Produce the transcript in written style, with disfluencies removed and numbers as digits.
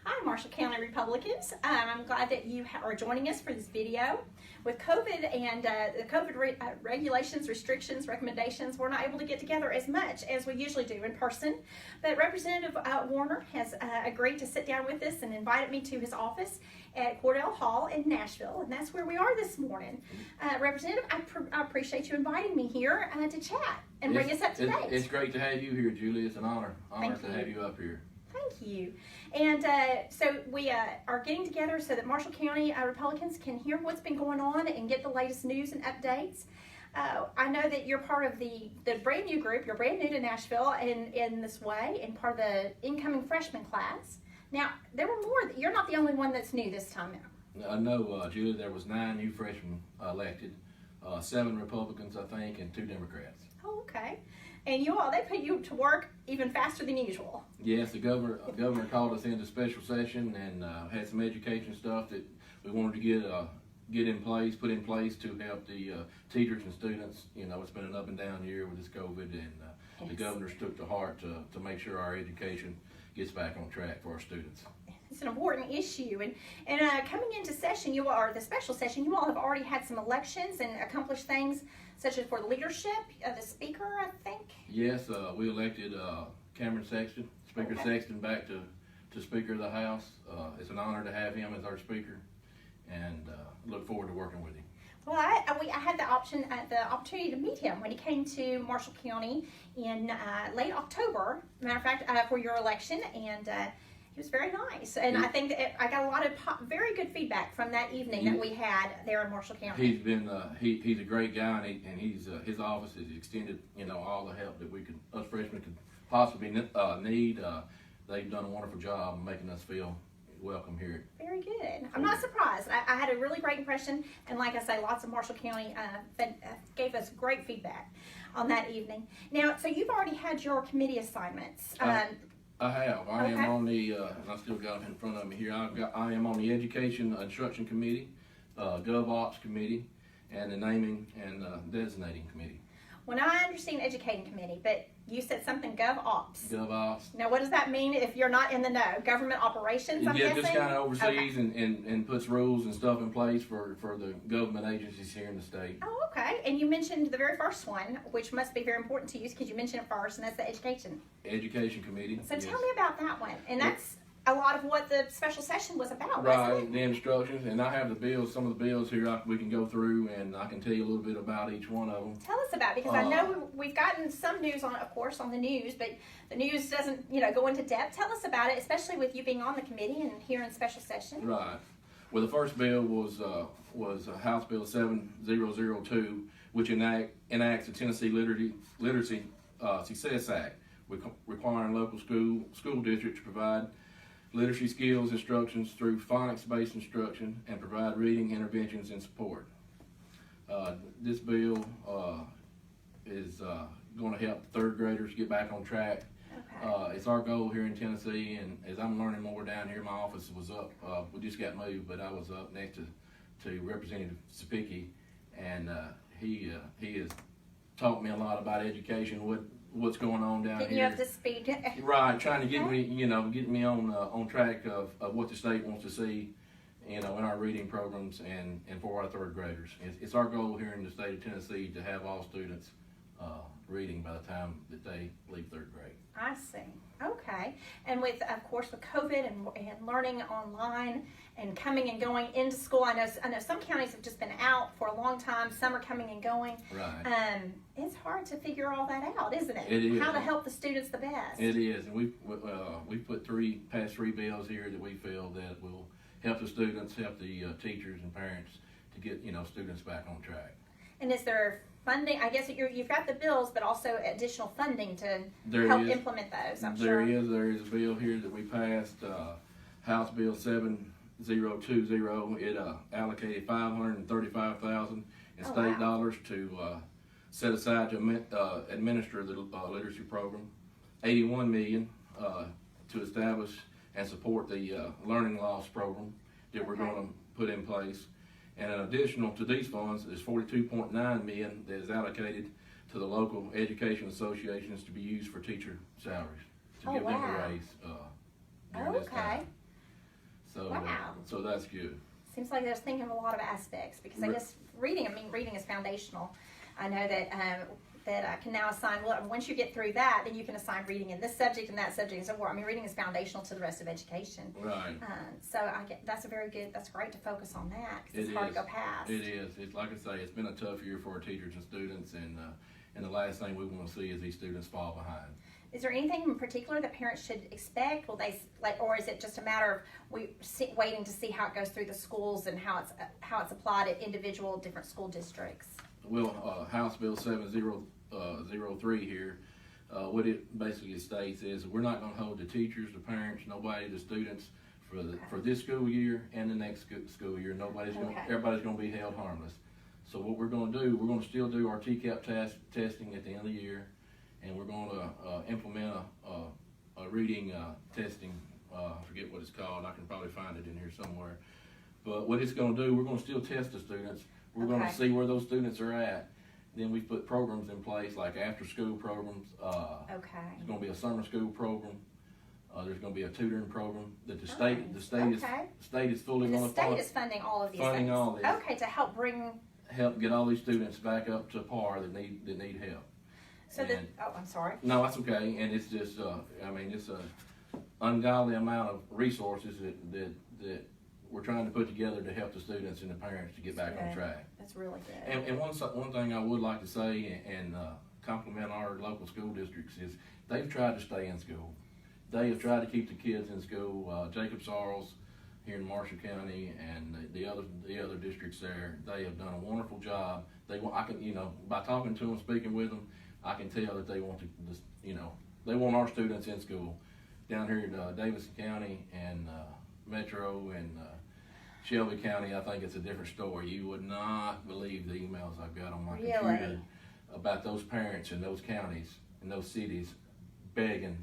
Hi, Marshall County Republicans. I'm glad that you are joining us for this video. With COVID and the COVID regulations, restrictions, recommendations, we're not able to get together as much as we usually do in person. But Representative Warner has agreed to sit down with us and invited me to his office at Cordell Hall in Nashville, and that's where we are this morning. Representative, I appreciate you inviting me here to chat and bring us up to date. It's great to have you here, Julie. It's an honor to have you up here. Thank you. And so we are getting together so that Marshall County Republicans can hear what's been going on and get the latest news and updates. I know that you're part of the brand new group. You're brand new to Nashville in this way, and part of the incoming freshman class. Now, there were more. You're not the only one that's new this time. No, Julie, there was 9 new freshmen elected, 7 Republicans, I think, and 2 Democrats. Oh, okay. And they put you to work even faster than usual. Yes, the governor called us into special session and had some education stuff that we wanted to put in place to help the teachers and students. You know, it's been an up and down year with this COVID, and Yes. The governor's took to heart to make sure our education gets back on track for our students. It's an important issue, and coming into session, the special session, you all have already had some elections and accomplished things such as for the leadership, the speaker, I think. Yes, we elected Cameron Sexton, Speaker Sexton, back to Speaker of the House. It's an honor to have him as our speaker, and look forward to working with him. Well, I had the opportunity to meet him when he came to Marshall County in late October. Matter of fact, for your election, and he was very nice. And I think that I got a lot of very good feedback from that evening that we had there in Marshall County. He's been he's a great guy, and his office has extended all the help that us freshmen could possibly need. They've done a wonderful job of making us feel welcome here. Very good. I'm not surprised. I had a really great impression, and like I say, lots of Marshall County gave us great feedback on that evening. Now, so you've already had your committee assignments. I have. I am on the, and I still got it in front of me here. I am on the Education Instruction Committee, Gov Ops Committee, and the Naming and Designating Committee. Well, now I understand Educating Committee, but you said something Gov Ops. Gov Ops. Now, what does that mean if you're not in the know? Government operations, I'm guessing? Just kind of oversees and puts rules and stuff in place for the government agencies here in the state. Oh, okay. And you mentioned the very first one, which must be very important to you because you mentioned it first, and that's the Education Committee. So tell me about that one. And that's a lot of what the special session was about, right, wasn't it? The instructions, and I have the bills, some of the bills here we can go through, and I can tell you a little bit about each one of them. Tell us about it, because I know we've gotten some news on the news, but the news doesn't, go into depth. Tell us about it, especially with you being on the committee and here in special session. Right. Well, the first bill was House Bill 7002, which enacts the Tennessee Literacy Success Act, requiring local school districts to provide literacy skills instructions through phonics-based instruction and provide reading interventions and support. This bill is going to help third graders get back on track. Okay. It's our goal here in Tennessee, and as I'm learning more down here, my office was up. We just got moved, but I was up next to Representative Spicky, and he has taught me a lot about education, what's going on down here. Getting you up to speed. Right, trying to get me on track of what the state wants to see, in our reading programs and for our third graders. It's our goal here in the state of Tennessee to have all students reading by the time that they leave third grade. I see. Okay. And with COVID and learning online and coming and going into school, I know some counties have just been out for a long time. Some are coming and going. Right. It's hard to figure all that out, isn't it? It is. How to help the students the best. It is, and we've put 3 bills here that we feel that will help the students, help the teachers and parents to get students back on track. And is there funding? I guess you've got the bills, but also additional funding to help implement those. I'm sure. There is a bill here that we passed, House Bill 7020. It allocated $535,000 in state dollars to set aside to administer the literacy program. $81 million to establish and support the learning loss program that we're going to put in place. And an additional to these funds is $42.9 million that is allocated to the local education associations to be used for teacher salaries to give them a raise during this time. So that's good. Seems like they're thinking of a lot of aspects, because I guess reading is foundational. I know that that I can now assign, well, once you get through that, then you can assign reading in this subject and that subject and so forth. I mean, reading is foundational to the rest of education. Right. So that's great to focus on that, because it's hard to go past. It is. It's like I say, it's been a tough year for our teachers and students, and the last thing we want to see is these students fall behind. Is there anything in particular that parents should expect? Will they or is it just a matter of waiting to see how it goes through the schools and how it's applied at individual different school districts? Well, House Bill 7003 here, what it basically states is we're not going to hold the teachers, the parents, nobody, the students for this school year and the next school year. Everybody's going to be held harmless. So what we're going to do, we're going to still do our TCAP testing at the end of the year, and we're going to implement a reading testing. I forget what it's called. I can probably find it in here somewhere. But what it's going to do, we're going to still test the students. We're going to see where those students are at. Then we put programs in place, like after-school programs. There's going to be a summer school program. There's going to be a tutoring program that the state is fully going to fund. The state is funding all of these funding things. all this. Okay, to help get all these students back up to par that need help. So I'm sorry. No, that's okay. And it's just, it's a ungodly amount of resources that we're trying to put together to help the students and the parents to get back on track. That's really good. And one thing I would like to say and compliment our local school districts is they've tried to stay in school. They have tried to keep the kids in school. Jacob Sarles here in Marshall County and the other districts there, they have done a wonderful job. By talking to them, speaking with them, I can tell that they want they want our students in school. Down here in Davidson County and Metro and Shelby County, I think it's a different story. You would not believe the emails I've got on my computer about those parents in those counties and those cities begging